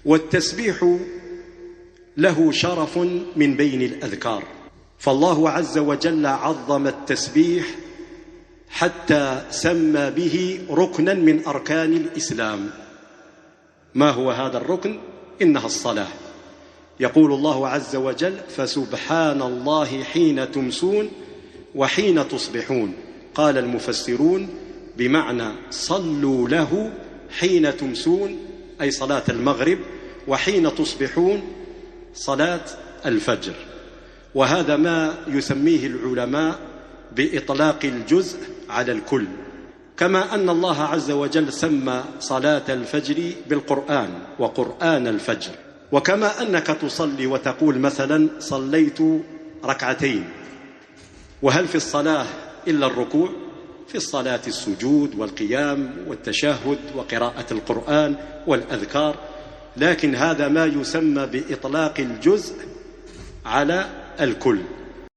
والتسبيح له شرف من بين الأذكار، فالله عز وجل عظم التسبيح حتى سمى به ركنا من أركان الإسلام. ما هو هذا الركن؟ إنها الصلاة. يقول الله عز وجل: فسبحان الله حين تمسون وحين تصبحون. قال المفسرون بمعنى صلوا له حين تمسون أي صلاة المغرب، وحين تصبحون صلاة الفجر. وهذا ما يسميه العلماء بإطلاق الجزء على الكل، كما أن الله عز وجل سمى صلاة الفجر بالقرآن وقرآن الفجر، وكما أنك تصلي وتقول مثلا صليت ركعتين، وهل في الصلاة إلا الركوع؟ في الصلاة السجود والقيام والتشهد وقراءة القرآن والأذكار، لكن هذا ما يسمى بإطلاق الجزء على الكل.